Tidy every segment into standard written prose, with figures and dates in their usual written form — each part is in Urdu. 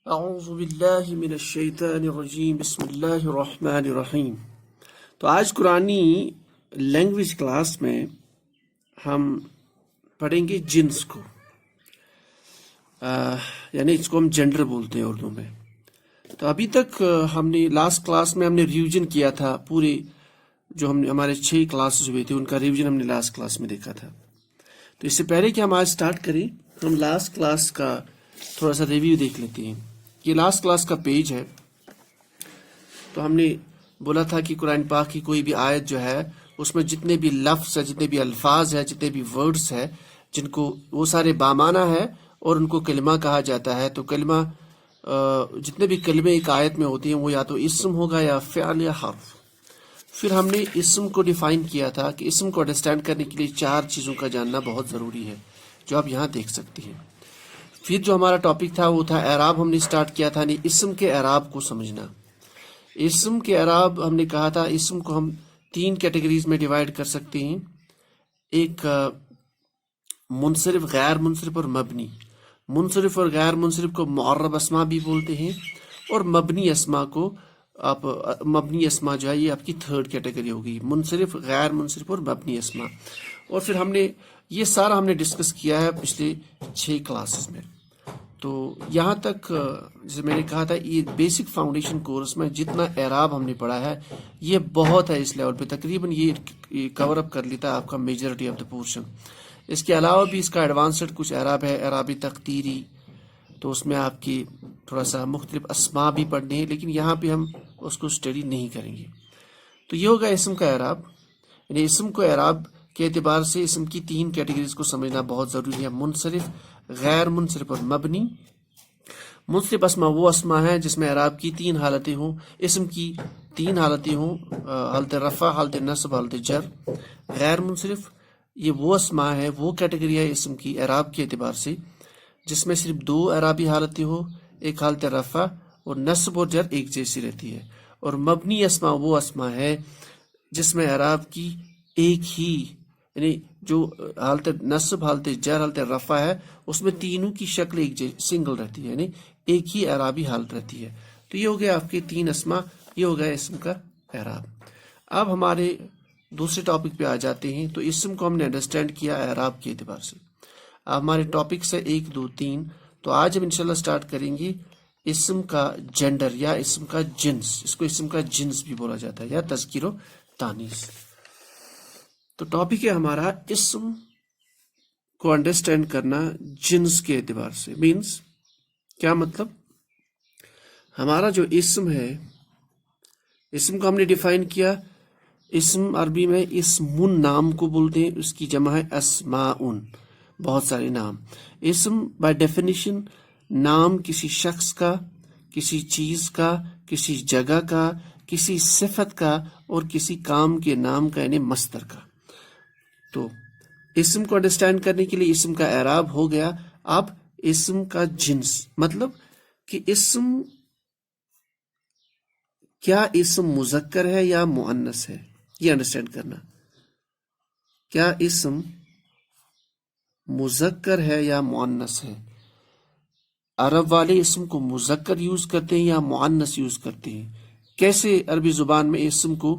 اعوذ باللہ من الشیطان الرجیم بسم اللہ الرحمن الرحیم۔ تو آج قرآنی لینگویج کلاس میں ہم پڑھیں گے جنس کو، یعنی اس کو ہم جینڈر بولتے ہیں اردو میں۔ تو ابھی تک ہم نے لاسٹ کلاس میں ہم نے ریویژن کیا تھا، پورے جو ہمارے 6 کلاسز ہوئے تھے ان کا ریویژن ہم نے لاسٹ کلاس میں دیکھا تھا۔ تو اس سے پہلے کہ ہم آج سٹارٹ کریں، ہم لاسٹ کلاس کا تھوڑا سا ریویو دیکھ لیتے ہیں۔ یہ لاسٹ کلاس کا پیج ہے۔ تو ہم نے بولا تھا کہ قرآن پاک کی کوئی بھی آیت جو ہے اس میں جتنے بھی لفظ ہے، جتنے بھی الفاظ ہے، جتنے بھی ورڈز ہے، جن کو وہ سارے بامانہ ہے اور ان کو کلمہ کہا جاتا ہے۔ تو کلمہ جتنے بھی کلمے ایک آیت میں ہوتے ہیں وہ یا تو اسم ہوگا یا فعل یا حرف۔ پھر ہم نے اسم کو ڈیفائن کیا تھا کہ اسم کو انڈرسٹینڈ کرنے کے لیے 4 چیزوں کا جاننا بہت ضروری ہے، جو آپ یہاں دیکھ سکتے ہیں۔ پھر جو ہمارا ٹاپک تھا وہ تھا اعراب، ہم نے سٹارٹ کیا تھا، یعنی اسم کے اعراب کو سمجھنا۔ اسم کے اعراب ہم نے کہا تھا اسم کو ہم 3 کیٹیگریز میں ڈیوائیڈ کر سکتے ہیں، ایک منصرف، غیر منصرف اور مبنی۔ منصرف اور غیر منصرف کو معرب اسما بھی بولتے ہیں، اور مبنی اسما کو مبنی اسما جو ہے یہ آپ کی 3rd کیٹیگری ہوگی، منصرف، غیر منصرف اور مبنی اسما۔ اور پھر ہم نے یہ سارا ہم نے ڈسکس کیا ہے پچھلے 6 کلاسز میں۔ تو یہاں تک جیسے میں نے کہا تھا یہ بیسک فاؤنڈیشن کورس میں جتنا اعراب ہم نے پڑھا ہے یہ بہت ہے اس لیول پہ، تقریباً یہ کور اپ کر لیتا ہے آپ کا میجورٹی آف دا پورشن۔ اس کے علاوہ بھی اس کا ایڈوانسڈ کچھ اعراب ہے، اعراب تقدیری، تو اس میں آپ کی تھوڑا سا مختلف اسما بھی پڑھنے ہیں، لیکن یہاں پہ ہم اس کو اسٹڈی نہیں کریں گے۔ تو یہ ہوگا اسم کا اعراب، یعنی اسم کو اعراب کے اعتبار سے اسم کی 3 کیٹیگریز کو سمجھنا بہت ضروری ہے، منصرف، غیر منصرف اور مبنی۔ منصرف اسما وہ اسما ہے جس میں اعراب کی 3 حالتیں ہوں، اسم کی 3 حالتیں ہوں، حالت رفع، حالت نصب، حالت جر۔ غیر منصرف یہ وہ اسما ہے، وہ کیٹیگری ہے اسم کی اعراب کے اعتبار سے جس میں صرف 2 اعرابی حالتیں ہوں، ایک حالت رفع اور نصب اور جر ایک جیسی رہتی ہے۔ اور مبنی اسما وہ اسما ہے جس میں اعراب کی ایک ہی، یعنی جو حالت نصب، حالت جر، حالت رفع ہے اس میں تینوں کی شکل ایک سنگل رہتی ہے، یعنی ایک ہی اعرابی حالت رہتی ہے۔ تو یہ ہو گیا آپ کے 3 اسما، یہ ہو گیا اسم کا اعراب۔ اب ہمارے دوسرے ٹاپک پہ آ جاتے ہیں۔ تو اسم کو ہم نے انڈرسٹینڈ کیا اعراب کے اعتبار سے۔ اب ہمارے ٹاپکس ہے 1، 2، 3۔ تو آج ہم انشاءاللہ سٹارٹ کریں گے اسم کا جینڈر یا اسم کا جنس، اس کو اسم کا جنس بھی بولا جاتا ہے یا تذکیر و تانیث۔ تو ٹاپک ہے ہمارا اسم کو انڈرسٹینڈ کرنا جنس کے اعتبار سے۔ مینس کیا مطلب؟ ہمارا جو اسم ہے، اسم کو ہم نے ڈیفائن کیا، اسم عربی میں اسم نام کو بولتے ہیں، اس کی جمع ہے اسماء، بہت سارے نام۔ اسم بائی ڈیفینیشن نام کسی شخص کا، کسی چیز کا، کسی جگہ کا، کسی صفت کا اور کسی کام کے نام کا، یعنی مصدر کا۔ تو اسم کو انڈرسٹینڈ کرنے کے لیے اسم کا اعراب ہو گیا۔ اب اسم کا جنس مطلب کہ اسم، کیا اسم مذکر ہے یا مؤنث ہے، یہ انڈرسٹینڈ کرنا۔ کیا اسم مذکر ہے یا مؤنث ہے؟ عرب والے اسم کو مذکر یوز کرتے ہیں یا مؤنث یوز کرتے ہیں؟ کیسے عربی زبان میں اسم کو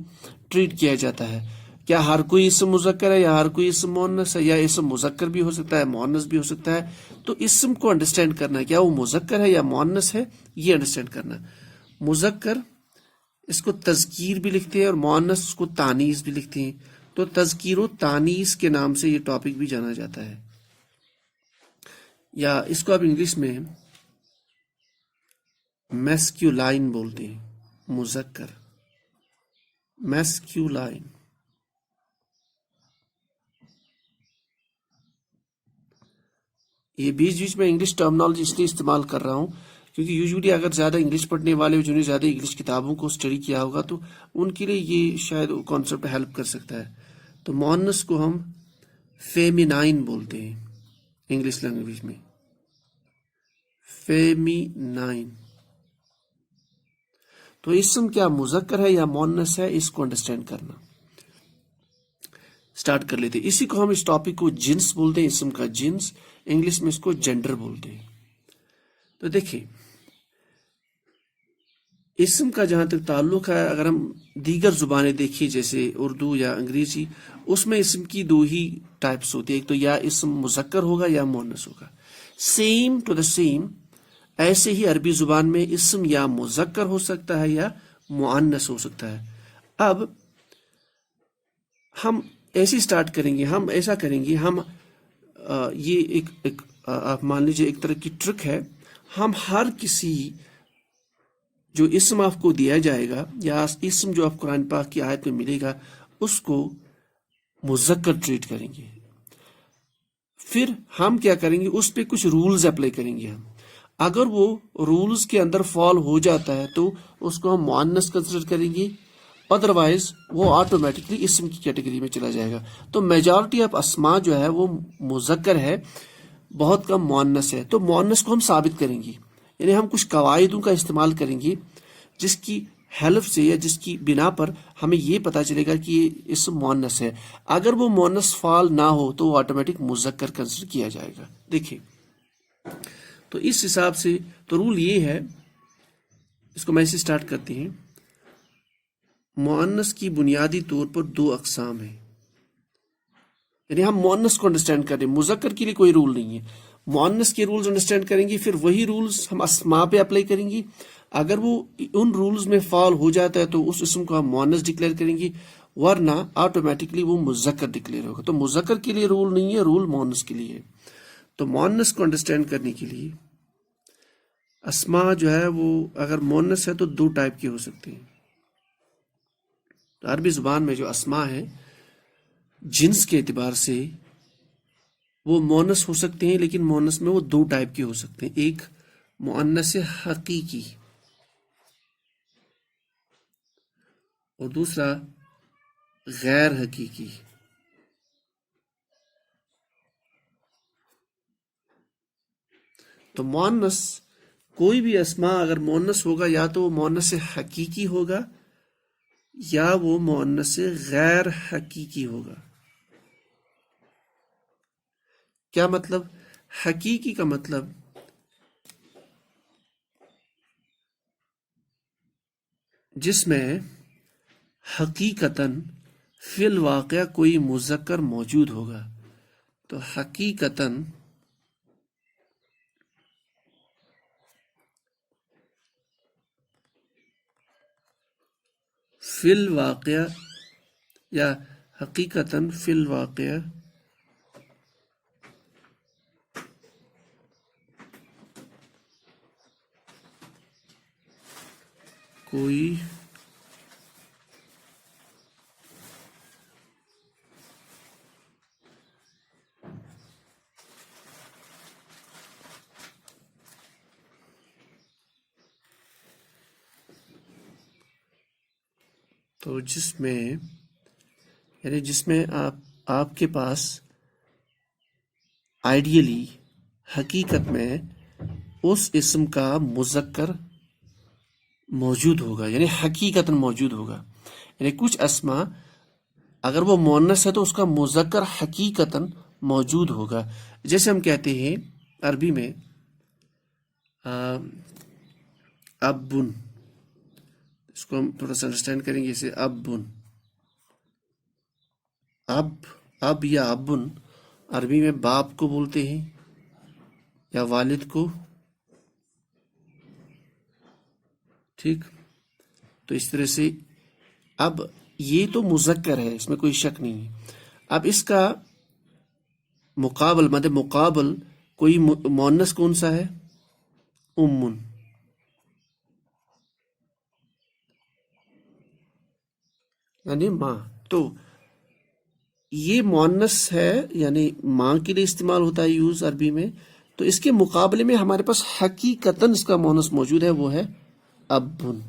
ٹریٹ کیا جاتا ہے؟ کیا ہر کوئی اسم مذکر ہے یا ہر کوئی اسم مؤنث ہے، یا اسم مذکر بھی ہو سکتا ہے مؤنث بھی ہو سکتا ہے؟ تو اسم کو انڈرسٹینڈ کرنا، کیا وہ مذکر ہے یا مؤنث ہے، یہ انڈرسٹینڈ کرنا۔ مذکر اس کو تذکیر بھی لکھتے ہیں اور مؤنث اس کو تانیث بھی لکھتے ہیں۔ تو تذکیر و تانیث کے نام سے یہ ٹاپک بھی جانا جاتا ہے، یا اس کو آپ انگلش میں میسکیولائن بولتے ہیں، مذکر، میسکیولائن۔ یہ بیچ بیچ میں انگلش ٹرمنالوجی اس لیے استعمال کر رہا ہوں کیونکہ یوزلی اگر زیادہ انگلش پڑھنے والے جنہوں نے زیادہ انگلش کتابوں کو اسٹڈی کیا ہوگا تو ان کے لیے یہ شاید کانسیپٹ ہیلپ کر سکتا ہے۔ تو مؤنث کو ہم فیمینائن بولتے ہیں انگلش لینگویج میں، فیمینائن۔ تو اسم کیا مذکر ہے یا مؤنث ہے، اس کو انڈرسٹینڈ کرنا۔ سٹارٹ کر لیتے، اسی کو ہم اس ٹاپک کو جنس بولتے ہیں، اسم کا جنس، انگلش میں اس کو جینڈر بولتے ہیں۔ تو دیکھیں اسم کا جہاں تک تعلق ہے، اگر ہم دیگر زبانیں دیکھیں جیسے اردو یا انگریزی، اس میں اسم کی دو ہی ٹائپس ہوتی ہیں، ایک تو یا اسم مذکر ہوگا یا مؤنث ہوگا. سیم ٹو دا سیم ایسے ہی عربی زبان میں اسم یا مذکر ہو سکتا ہے یا مؤنث ہو سکتا ہے. اب ہم ایسے سٹارٹ کریں گے، ہم ایسا کریں گے، ہم یہ ایک آپ مان لیجیے ایک طرح کی ٹرک ہے. ہم ہر کسی جو اسم آپ کو دیا جائے گا یا اسم جو آپ قرآن پاک کی آیت میں ملے گا اس کو مذکر ٹریٹ کریں گے. پھر ہم کیا کریں گے، اس پہ کچھ رولز اپلائی کریں گے. ہم اگر وہ رولز کے اندر فال ہو جاتا ہے تو اس کو ہم مؤنث کنسیڈر کریں گے، ادروائز وہ آٹومیٹکلی اسم کی کیٹیگری میں چلا جائے گا. تو میجارٹی آف اسما جو ہے وہ مذکر ہے، بہت کم مؤنث ہے. تو مؤنث کو ہم ثابت کریں گے، یعنی ہم کچھ قواعدوں کا استعمال کریں گے جس کی ہیلپ سے یا جس کی بنا پر ہمیں یہ پتا چلے گا کہ یہ اسم مؤنث ہے. اگر وہ مؤنث فال نہ ہو تو وہ آٹومیٹک مذکر کنسیڈر کیا جائے گا. دیکھیں تو اس حساب سے تو رول یہ ہے، اس کو میں سے سٹارٹ کرتے ہیں. مؤنث کی بنیادی طور پر دو اقسام ہیں، یعنی ہم مؤنث کو انڈرسٹینڈ کر رہے ہیں، مذکر کے لیے کوئی رول نہیں ہے. مؤنث کے رولز انڈرسٹینڈ کریں گے، پھر وہی رولز ہم اسما پہ اپلائی کریں گے. اگر وہ ان رولز میں فال ہو جاتا ہے تو اس اسم کو ہم مؤنث ڈکلیئر کریں گے، ورنہ آٹومیٹکلی وہ مذکر ڈکلیئر ہوگا. تو مذکر کے لیے رول نہیں ہے، رول مؤنث کے لیے ہے. تو مؤنث کو انڈرسٹینڈ کرنے کے لیے اسما جو ہے وہ اگر مؤنث ہے تو دو ٹائپ کے ہو سکتے ہیں. عربی زبان میں جو اسما ہے جنس کے اعتبار سے وہ مؤنث ہو سکتے ہیں، لیکن مؤنث میں وہ دو ٹائپ کے ہو سکتے ہیں. ایک مؤنث حقیقی اور دوسرا غیر حقیقی. تو مؤنث کوئی بھی اسما اگر مؤنث ہوگا یا تو وہ مؤنث حقیقی ہوگا یا وہ مؤنث غیر حقیقی ہوگا. کیا مطلب؟ حقیقی کا مطلب جس میں حقیقتاً فی الواقع کوئی مذکر موجود ہوگا. تو حقیقتاً فی الواقع یا حقیقتاً فی الواقع کوئی تو جس میں یعنی جس میں آپ کے پاس آئیڈیلی حقیقت میں اس اسم کا مذکر موجود ہوگا، یعنی حقیقتاً موجود ہوگا. یعنی کچھ اسما اگر وہ مؤنث ہے تو اس کا مذکر حقیقتاً موجود ہوگا. جیسے ہم کہتے ہیں عربی میں ابن، اس کو ہم تھوڑا سا انڈرسٹینڈ کریں گے. اسے ابن، اب یا ابن عربی میں باپ کو بولتے ہیں یا والد کو. ٹھیک، تو اس طرح سے اب یہ تو مذکر ہے، اس میں کوئی شک نہیں ہے. اب اس کا مقابل مد مقابل کوئی مؤنث کون سا ہے؟ امن. یعنی ماں. تو یہ مؤنث ہے، یعنی ماں کے لیے استعمال ہوتا ہے یوز عربی میں. تو اس کے مقابلے میں ہمارے پاس حقیقتاً اس کا مؤنث موجود ہے، وہ ہے ابن.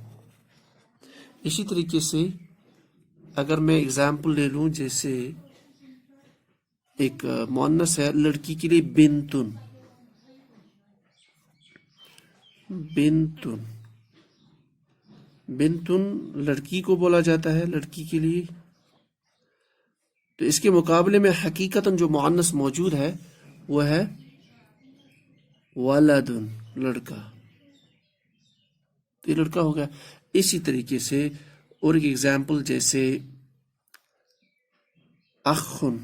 اسی طریقے سے اگر میں اگزامپل لے لوں، جیسے ایک مؤنث ہے لڑکی کے لیے بنتن. بنتن بنتن لڑکی کو بولا جاتا ہے، لڑکی کے لیے. تو اس کے مقابلے میں حقیقتاً جو مؤنث موجود ہے وہ ہے ولدن، لڑکا. تو یہ لڑکا ہو گیا. اسی طریقے سے اور ایک ایگزامپل جیسے اخن،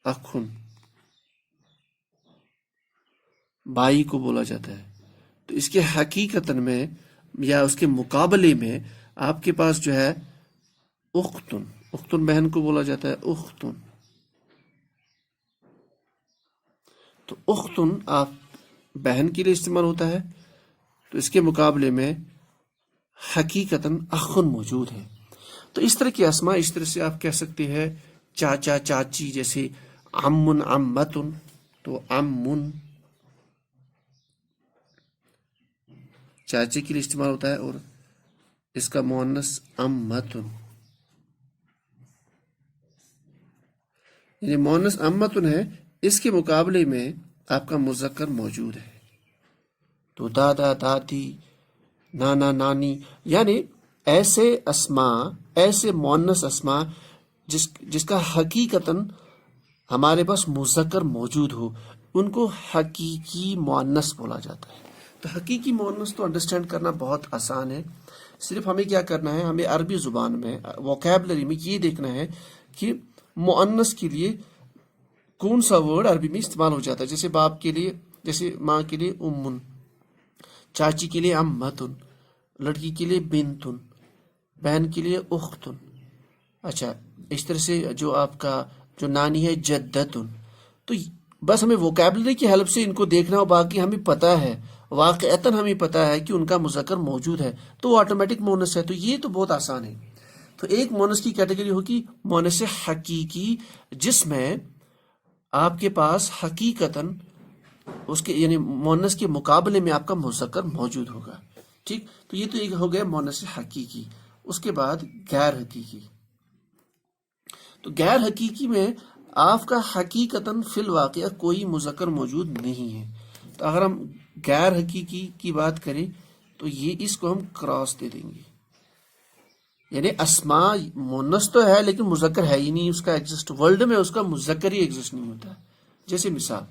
اخن بھائی کو بولا جاتا ہے. تو اس کے حقیقتاً میں یا اس کے مقابلے میں آپ کے پاس جو ہے اختن، اختن بہن کو بولا جاتا ہے اختن. تو اختن آپ بہن کے لیے استعمال ہوتا ہے، تو اس کے مقابلے میں حقیقتاً اخن موجود ہے. تو اس طرح کے اسماء اس طرح سے آپ کہہ سکتے ہیں چاچا چاچی، جیسے عمن عمتن، تو عمن چاچے کے لیے استعمال ہوتا ہے اور اس کا مؤنث امتن، یعنی مؤنث امتن ہے، اس کے مقابلے میں آپ کا مذکر موجود ہے. تو دادا دادی، نانا نانی، یعنی ایسے اسماء، ایسے مؤنث اسماء جس کا حقیقتاً ہمارے پاس مذکر موجود ہو، ان کو حقیقی مؤنث بولا جاتا ہے. تو حقیقی مؤنث تو انڈرسٹینڈ کرنا بہت آسان ہے. صرف ہمیں کیا کرنا ہے، ہمیں عربی زبان میں ووکیبلری میں یہ دیکھنا ہے کہ مؤنث کے لیے کون سا ورڈ عربی میں استعمال ہو جاتا ہے. جیسے باپ کے لیے، جیسے ماں کے لیے امن، چاچی کے لیے امتن، لڑکی کے لیے بنتن، بہن کے لیے اختن. اچھا، اس طرح سے جو آپ کا جو نانی ہے جدتن. تو بس ہمیں ووکیبلری کی ہیلپ سے ان کو دیکھنا ہو، باقی ہمیں پتہ ہے، واقعتاً ہمیں پتہ ہے کہ ان کا مذکر موجود ہے، تو وہ آٹومیٹک مؤنث ہے. تو یہ تو بہت آسان ہے. تو ایک مؤنث کی کیٹیگری ہوگی مؤنث حقیقی، جس میں آپ کے پاس حقیقتاً اس کے یعنی مؤنث کے مقابلے میں آپ کا مذکر موجود ہوگا. ٹھیک، تو یہ تو ایک ہو گیا مؤنث حقیقی. اس کے بعد غیر حقیقی. تو غیر حقیقی میں آپ کا حقیقتاً فی الواقعہ کوئی مذکر موجود نہیں ہے. تو اگر ہم غیر حقیقی کی بات کریں تو یہ اس کو ہم کراس دے دیں گے، یعنی اسماء مؤنث تو ہے لیکن مذکر ہے ہی نہیں، اس کا ایگزسٹ ورلڈ میں اس کا مذکر ہی ایگزسٹ نہیں ہوتا. جیسے مثال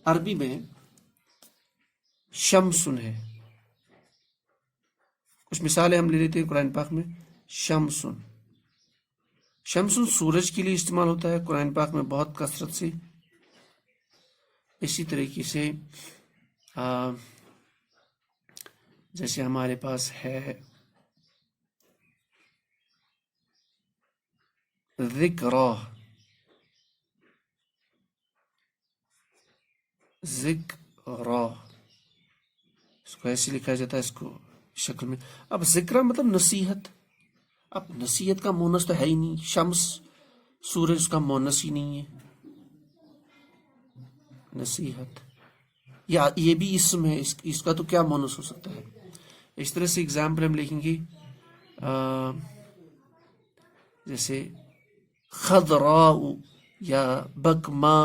عربی میں شمسن ہے، کچھ مثالیں ہم لے لیتے ہیں قرآن پاک میں. شمسن، شمسن سورج کے لیے استعمال ہوتا ہے قرآن پاک میں بہت کثرت سے. اسی طریقے سے جیسے ہمارے پاس ہے ذکرہ، ذکرہ اس کو ایسے لکھا جاتا ہے اس کو شکل میں. اب ذکرہ مطلب نصیحت. اب نصیحت کا مؤنث تو ہے ہی نہیں، شمس سورج اس کا مؤنث ہی نہیں ہے. نصیحت یا یہ بھی اسم ہے، اس کا تو کیا مؤنث ہو سکتا ہے. اس طرح سے اگزامپل ہم لکھیں گے جیسے خضراء یا بکماء،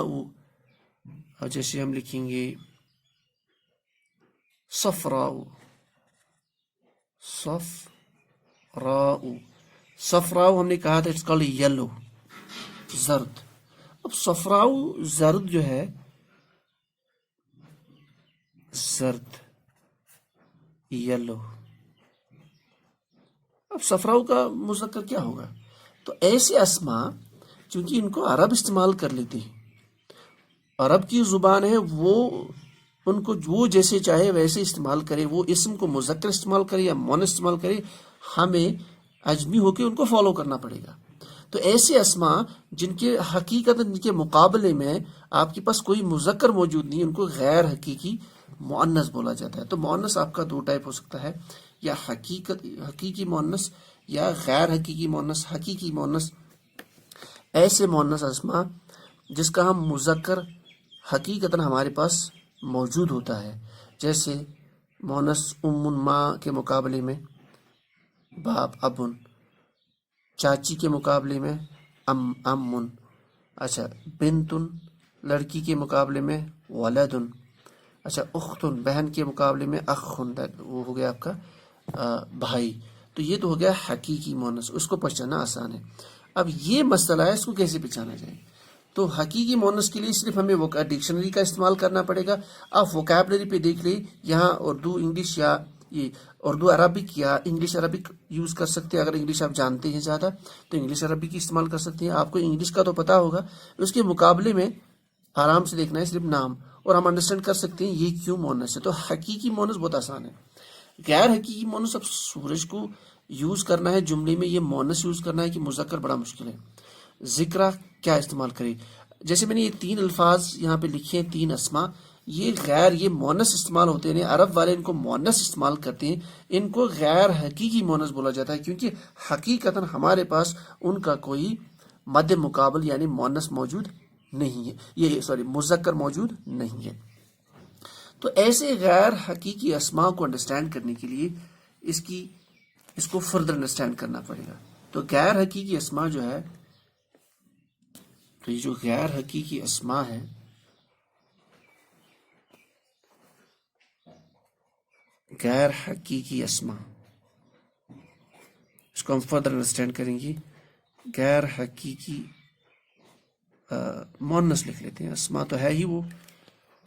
اور جیسے ہم لکھیں گے صفراء، صفراء. صفراء ہم نے کہا تھا اٹس کالڈ یلو، زرد. اب صفراء زرد جو ہے، زرد یلو. اب صفراء کا مذکر کیا ہوگا؟ تو ایسے اسماء چونکہ ان کو عرب استعمال کر لیتے ہیں، عرب کی زبان ہے، وہ ان کو وہ جیسے چاہے ویسے استعمال کرے، وہ اسم کو مذکر استعمال کرے یا مؤنث استعمال کرے، ہمیں عجمی ہو کے ان کو فالو کرنا پڑے گا. تو ایسے اسماء جن کے حقیقت ان کے مقابلے میں آپ کے پاس کوئی مذکر موجود نہیں، ان کو غیر حقیقی مؤنث بولا جاتا ہے. تو مؤنث آپ کا دو ٹائپ ہو سکتا ہے، یا حقیقی مؤنث یا غیر حقیقی مؤنث. حقیقی مؤنث ایسے مؤنث اسماء جس کا ہم مذکر حقیقتاً ہمارے پاس موجود ہوتا ہے، جیسے مؤنث امن ماں کے مقابلے میں باپ ابن، چاچی کے مقابلے میں امن. اچھا، بنتن لڑکی کے مقابلے میں ولدن. اچھا، اختن بہن کے مقابلے میں اخن، وہ ہو گیا آپ کا بھائی. تو یہ تو ہو گیا حقیقی مؤنث، اس کو پہچاننا آسان ہے. اب یہ مسئلہ ہے اس کو کیسے پہچانا جائے. تو حقیقی مونس کے لیے صرف ہمیں ڈکشنری کا استعمال کرنا پڑے گا. آپ ووکیبلری پہ دیکھ لیں, یہاں اردو انگلش یا یہ اردو عربک یا انگلش عربک یوز کر سکتے ہیں. اگر انگلش آپ جانتے ہیں زیادہ تو انگلش عربک استعمال کر سکتے ہیں. آپ کو انگلش کا تو پتہ ہوگا, اس کے مقابلے میں آرام سے دیکھنا ہے صرف نام, اور ہم انڈرسٹینڈ کر سکتے ہیں یہ کیوں مونس ہے. تو حقیقی مونس بہت آسان ہے. غیر حقیقی مونس, اب سورج کو یوز کرنا ہے جملے میں, یہ مونس یوز کرنا ہے کہ مذکر, بڑا مشکل ہے. ذکرہ کیا استعمال کرے, جیسے میں نے یہ 3 الفاظ یہاں پہ لکھے ہیں, 3 اسما, یہ غیر, یہ مونس استعمال ہوتے ہیں. عرب والے ان کو مونس استعمال کرتے ہیں, ان کو غیر حقیقی مونس بولا جاتا ہے, کیونکہ حقیقتاً ہمارے پاس ان کا کوئی مد مقابل یعنی مونس موجود نہیں ہے, یہ مذکر موجود نہیں ہے. تو ایسے غیر حقیقی اسماء کو انڈرسٹینڈ کرنے کے لیے اس کو فردر انڈرسٹینڈ کرنا پڑے گا. تو غیر حقیقی اسماء جو ہے, تو یہ جو غیر حقیقی اسماء ہے, غیر حقیقی اسماء, اس کو ہم فردر انڈرسٹینڈ کریں گے. غیر حقیقی مؤنث لکھ لیتے ہیں, اسماء تو ہے ہی وہ,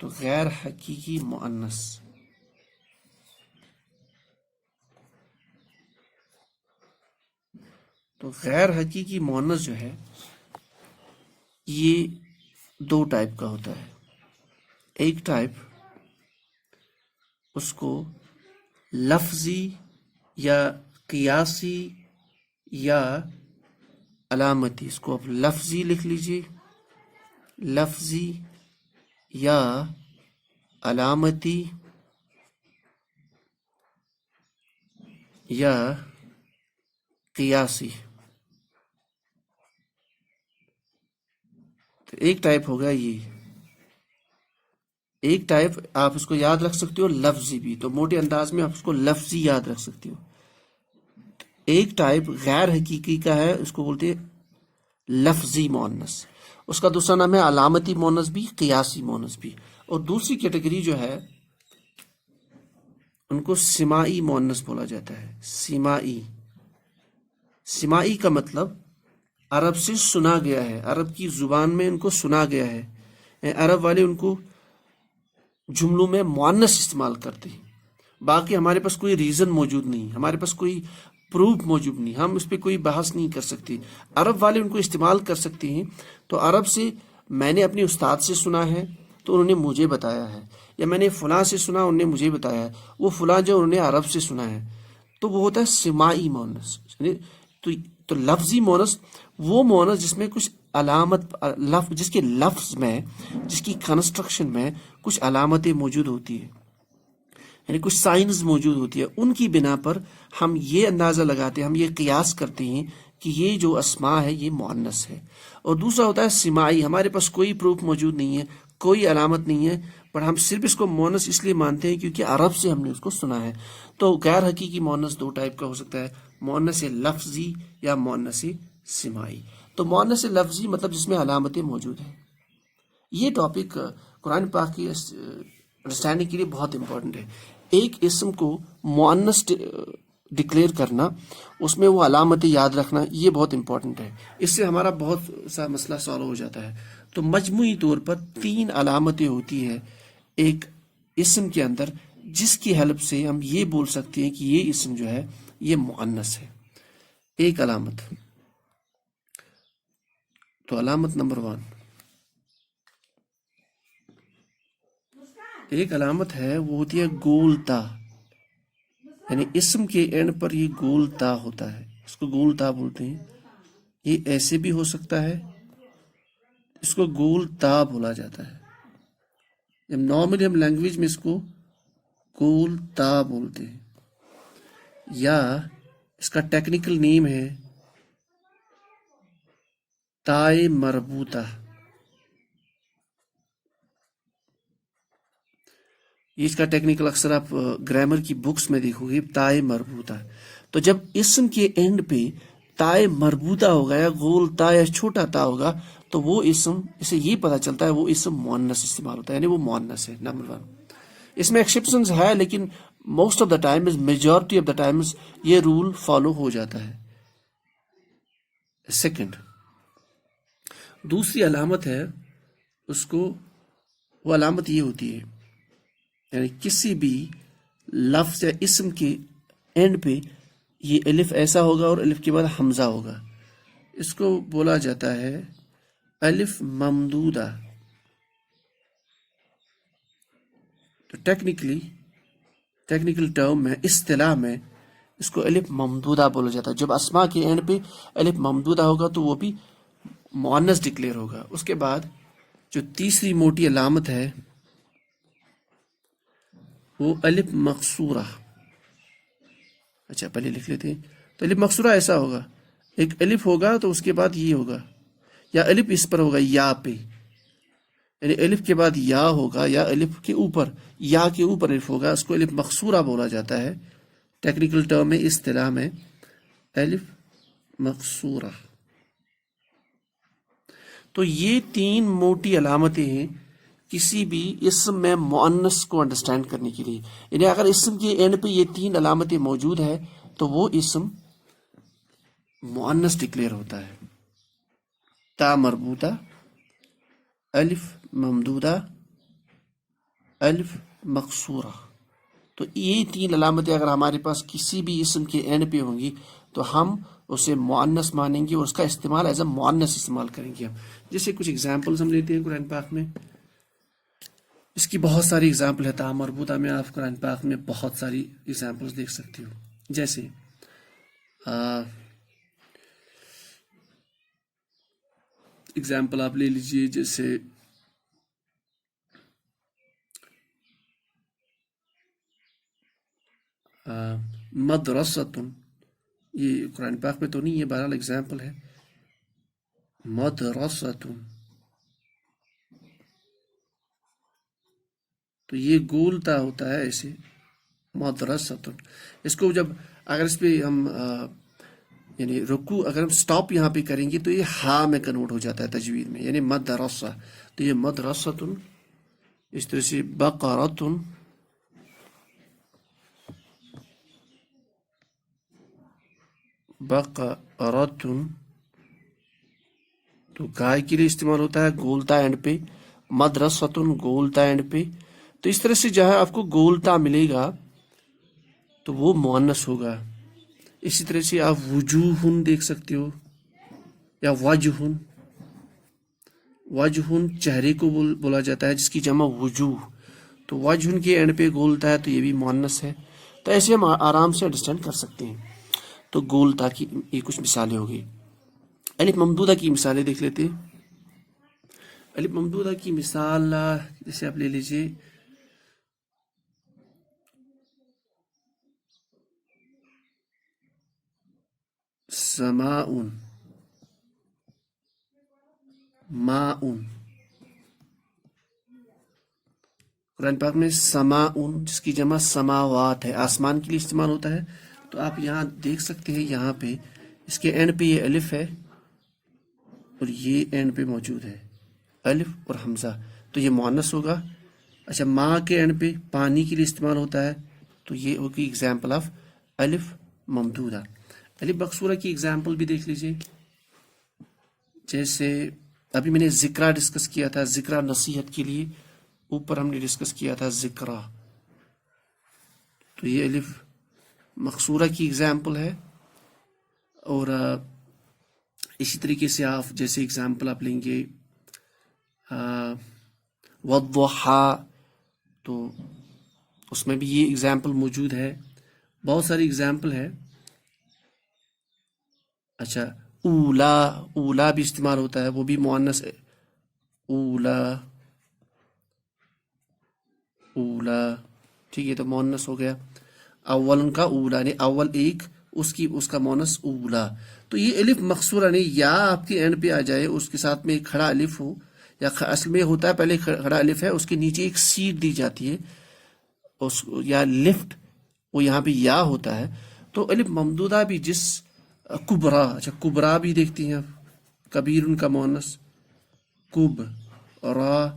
تو غیر حقیقی مؤنث. تو غیر حقیقی مؤنث جو ہے یہ 2 ٹائپ کا ہوتا ہے. ایک ٹائپ اس کو لفظی یا قیاسی یا علامتی, اس کو آپ لفظی لکھ لیجئے, لفظی یا علامتی یا قیاسی. تو ایک ٹائپ ہوگا یہ, ایک ٹائپ آپ اس کو یاد رکھ سکتے ہو لفظی بھی, تو موٹے انداز میں آپ اس کو لفظی یاد رکھ سکتے ہو. ایک ٹائپ غیر حقیقی کا ہے, اس کو بولتے ہیں لفظی مؤنث. اس کا دوسرا نام ہے علامتی مؤنث بھی, قیاسی مؤنث بھی. اور دوسری کیٹیگری جو ہے ان کو سماعی مؤنث بولا جاتا ہے. سماعی, سماعی کا مطلب عرب سے سنا گیا ہے, عرب کی زبان میں ان کو سنا گیا ہے. عرب والے ان کو جملوں میں مؤنث استعمال کرتے ہیں. باقی ہمارے پاس کوئی ریزن موجود نہیں, ہمارے پاس کوئی پروف موجود نہیں, ہم اس پہ کوئی بحث نہیں کر سکتے. عرب والے ان کو استعمال کر سکتے ہیں. تو عرب سے میں نے اپنے استاد سے سنا ہے تو انہوں نے مجھے بتایا ہے, یا میں نے فلاں سے سنا انہوں نے مجھے بتایا ہے, وہ فلاں جو انہوں نے عرب سے سنا ہے, تو وہ ہوتا ہے سماعی مؤنث. تو لفظی مؤنث وہ مؤنث جس میں کچھ علامت, جس کے لفظ میں, جس کی کنسٹرکشن میں کچھ علامتیں موجود ہوتی ہیں, یعنی کچھ سائنز موجود ہوتی ہے. ان کی بنا پر ہم یہ اندازہ لگاتے ہیں, ہم یہ قیاس کرتے ہیں کہ یہ جو اسماء ہے یہ مؤنث ہے. اور دوسرا ہوتا ہے سماعی, ہمارے پاس کوئی پروف موجود نہیں ہے, کوئی علامت نہیں ہے, پر ہم صرف اس کو مؤنث اس لیے مانتے ہیں کیونکہ عرب سے ہم نے اس کو سنا ہے. تو غیر حقیقی مؤنث 2 ٹائپ کا ہو سکتا ہے, مؤنث لفظی یا مؤنث سماعی. تو مؤنث لفظی مطلب جس میں علامتیں موجود ہیں. یہ ٹاپک قرآن پاک کی انڈرسٹینڈنگ کے لیے بہت امپورٹنٹ ہے. ایک اسم کو مؤنث ڈکلیئر کرنا, اس میں وہ علامتیں یاد رکھنا, یہ بہت امپورٹنٹ ہے. اس سے ہمارا بہت سا مسئلہ سالو ہو جاتا ہے. تو مجموعی طور پر 3 علامتیں ہوتی ہیں ایک اسم کے اندر, جس کی ہیلپ سے ہم یہ بول سکتے ہیں کہ یہ اسم جو ہے یہ مؤنث ہے. ایک علامت, تو علامت نمبر 1, ایک علامت ہے وہ ہوتی ہے گول تا, یعنی اسم کے اینڈ پر یہ گول تا ہوتا ہے, اس کو گول تا بولتے ہیں. یہ ایسے بھی ہو سکتا ہے, اس کو گول تا بولا جاتا ہے. جب نارملی ہم لینگویج میں اس کو گول تا بولتے ہیں, یا اس کا ٹیکنیکل نیم ہے تائے مربوطہ. یہ اس کا ٹیکنیکل اکثر آپ گرامر کی بکس میں دیکھو گے, تائے مربوطہ. تو جب اسم کے اینڈ پہ تائے مربوطہ ہوگا یا گول تا یا چھوٹا تا ہوگا, تو وہ اسم, اسے یہ پتہ چلتا ہے وہ اسم مؤنث استعمال ہوتا ہے, یعنی وہ مؤنث ہے. نمبر 1. اس میں ایکسیپشنز ہے, لیکن most of the times, majority of the times یہ رول فالو ہو جاتا ہے. سیکنڈ, دوسری علامت ہے اس کو، وہ علامت یہ ہوتی ہے یعنی کسی بھی لفظ یا اسم کے اینڈ پہ یہ الف ایسا ہوگا اور الف کے بعد حمزہ ہوگا، اس کو بولا جاتا ہے الف ممدودہ. تو ٹیکنیکل ٹرم میں، اصطلاح میں اس کو الف ممدودہ بولا جاتا ہے. جب اسما کے اینڈ پہ الف ممدودہ ہوگا تو وہ بھی مؤنث ڈکلیئر ہوگا. اس کے بعد جو تیسری موٹی علامت ہے وہ الف مقصورہ. اچھا پہلے لکھ لیتے ہیں. تو الف مقصورہ ایسا ہوگا، ایک الف ہوگا تو اس کے بعد یہ ہوگا، یا الف اس پر ہوگا یا پہ، یعنی الف کے بعد یا ہوگا یا الف کے اوپر، یا کے اوپر الف ہوگا، اس کو الف مقصورہ بولا جاتا ہے ٹیکنیکل ٹرم میں، اصطلاح میں الف مقصورہ. تو یہ تین موٹی علامتیں ہیں کسی بھی اسم میں مؤنث کو انڈرسٹینڈ کرنے کے لیے. یعنی اگر اسم کے اینڈ پہ یہ تین علامتیں موجود ہے تو وہ اسم مؤنث ڈکلیئر ہوتا ہے. تا مربوطہ، الف ممدودہ، الف مقصورہ. تو یہ تین علامتیں اگر ہمارے پاس کسی بھی اسم کے اینڈ پہ ہوں گی تو ہم اسے مؤنث مانیں گے اور اس کا استعمال ایز اے مؤنث استعمال کریں گے. ہم جیسے کچھ اگزامپلز ہم لیتے ہیں قرآن پاک میں، اس کی بہت ساری اگزامپل ہے. تا مربوطہ میں آپ قرآن پاک میں بہت ساری اگزامپلز دیکھ سکتے ہو. جیسے اگزامپل آپ لے لیجئے، جیسے مدرستن، یہ قرآن پاک میں تو نہیں، یہ بہرحال اگزامپل ہے. مدرستن، تو یہ گولتا ہوتا ہے ایسے مدرستن. اس کو جب اگر اس پہ ہم یعنی رکوع، اگر ہم سٹاپ یہاں پہ کریں گے تو یہ ہا میں کنورٹ ہو جاتا ہے تجوید میں، یعنی مدرسہ. تو یہ مدرستن. اس طرح سے بقرتن، بقرتن تو گائے کے لیے استعمال ہوتا ہے گولتا اینڈ پہ. مدرستن گولتا اینڈ پہ. تو اس طرح سے جہاں آپ کو گولتا ملے گا تو وہ مؤنث ہوگا. اسی طرح سے آپ وجوہن دیکھ سکتے ہو، یا وجہن. وجہن چہرے کو بولا جاتا ہے جس کی جمع وجوہ. تو وجہن کے اینڈ پہ گولتا ہے تو یہ بھی مؤنث ہے. تو ایسے ہم آرام سے انڈرسٹینڈ کر سکتے ہیں. تو گولتا کی یہ کچھ مثالیں ہو گئی. الف ممدودہ کی مثالیں دیکھ لیتے ہیں. الف ممدودہ کی مثال جیسے آپ لے لیجیے سماؤن، ماؤن. قرآن پاک میں سماؤن جس کی جمع سماوات ہے، آسمان کے لیے استعمال ہوتا ہے. تو آپ یہاں دیکھ سکتے ہیں، یہاں پہ اس کے اینڈ پہ یہ الف ہے اور یہ اینڈ پہ موجود ہے الف اور حمزہ، تو یہ مؤنث ہوگا. اچھا ماں کے اینڈ پہ پانی کے لیے استعمال ہوتا ہے تو یہ ہوگی اگزامپل آف الف ممدودہ. الف مقصورہ کی اگزامپل بھی دیکھ لیجئے. جیسے ابھی میں نے ذکرہ ڈسکس کیا تھا، ذکرہ نصیحت کے لیے اوپر ہم نے ڈسکس کیا تھا ذکرہ. تو یہ الف مقصورہ کی اگزامپل ہے. اور اسی طریقے سے آپ جیسے اگزامپل آپ لیں گے والضحیٰ، تو اس میں بھی یہ اگزامپل موجود ہے. بہت ساری اگزامپل ہے. اچھا اولا، اولا بھی استعمال ہوتا ہے، وہ بھی مؤنث ہے. اولا، اولا ٹھیک ہے، تو مؤنث ہو گیا. اول کا اولا، یعنی اول ایک، اس کا مؤنث اولا. تو یہ الف مقصورہ نہیں، یا آپ کے اینڈ پہ آ جائے اس کے ساتھ میں ایک کھڑا الف ہو، یا اصل میں ہوتا ہے پہلے کھڑا الف ہے، اس کے نیچے ایک سیٹ دی جاتی ہے یا لفٹ، وہ یہاں پہ یا ہوتا ہے. تو الف ممدودہ بھی جس کبرا، اچھا کبرا بھی دیکھتی ہیں آپ، کبیر ان کا مؤنث کب را،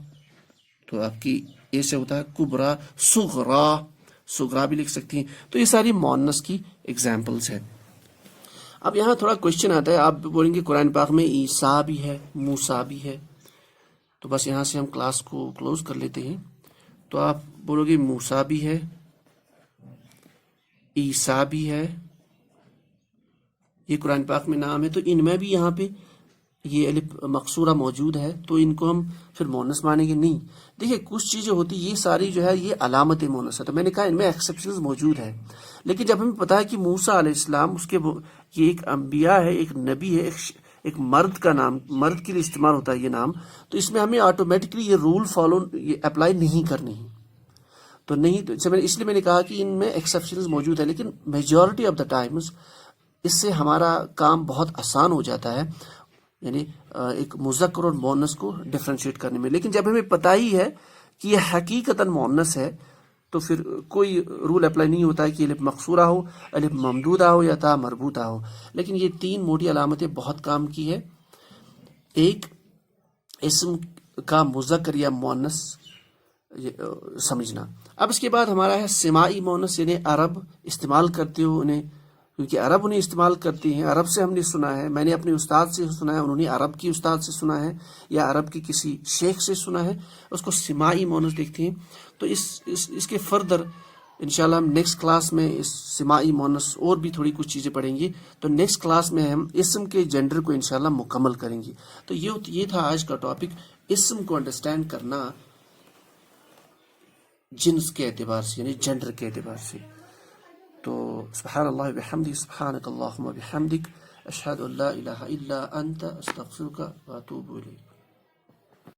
تو آپ کی ایسے ہوتا ہے کبرا. صغرا، صغرا بھی لکھ سکتی ہیں. تو یہ ساری مؤنث کی ایگزامپلس ہیں. اب یہاں تھوڑا کوشچن آتا ہے، آپ بولیں گے قرآن پاک میں عیسیٰ بھی ہے، موسیٰ بھی ہے، تو بس یہاں سے ہم کلاس کو کلوز کر لیتے ہیں. تو آپ بولو گے موسیٰ بھی ہے، عیسیٰ بھی ہے، یہ قرآن پاک میں نام ہے، تو ان میں بھی یہاں پہ یہ الف مقصورہ موجود ہے، تو ان کو ہم پھر مونس مانیں گے نہیں. دیکھیں کچھ چیزیں ہوتی یہ ساری جو ہے یہ علامت مونس ہے، تو میں نے کہا ان میں ایکسیپشنز موجود ہے، لیکن جب ہمیں پتا ہے کہ موسیٰ علیہ السلام اس کے یہ ایک انبیاء ہے، ایک نبی ہے، ایک مرد کا نام، مرد کے لیے استعمال ہوتا ہے یہ نام، تو اس میں ہمیں آٹومیٹکلی یہ رول فالو یہ اپلائی نہیں کرنی ہے. تو نہیں، تو اس لیے میں نے کہا کہ ان میں ایکسیپشنز موجود ہے، لیکن میجورٹی آف دا ٹائمز اس سے ہمارا کام بہت آسان ہو جاتا ہے، یعنی ایک مذکر اور مؤنث کو ڈفرینشیٹ کرنے میں. لیکن جب ہمیں پتہ ہی ہے کہ یہ حقیقتاً مؤنث ہے تو پھر کوئی رول اپلائی نہیں ہوتا ہے کہ الف مقصورہ ہو، الف ممدودہ ہو یا تا مربوطہ ہو. لیکن یہ تین موٹی علامتیں بہت کام کی ہے. ایک، اسم کا مذکر یا مؤنث سمجھنا. اب اس کے بعد ہمارا ہے سماعی مؤنث، یعنی عرب استعمال کرتے ہو انہیں، کیونکہ عرب انہیں استعمال کرتی ہیں، عرب سے ہم نے سنا ہے، میں نے اپنے استاد سے سنا ہے، انہوں نے عرب کی استاد سے سنا ہے یا عرب کی کسی شیخ سے سنا ہے، اس کو سماعی مؤنث دیکھتے ہیں. تو اس کے فردر انشاءاللہ ہم نیکسٹ کلاس میں اس سماعی مؤنث اور بھی تھوڑی کچھ چیزیں پڑھیں گے. تو نیکسٹ کلاس میں ہم اسم کے جینڈر کو انشاءاللہ مکمل کریں گے. تو یہ تھا آج کا ٹاپک، اسم کو انڈرسٹینڈ کرنا جنس کے اعتبار سے، یعنی جینڈر کے اعتبار سے. تو سبحان اللہ بحمدہ، سبحانک اللہم بحمدک، اشہد ان لا الہ الا انت، استغفرک واتوب الیک.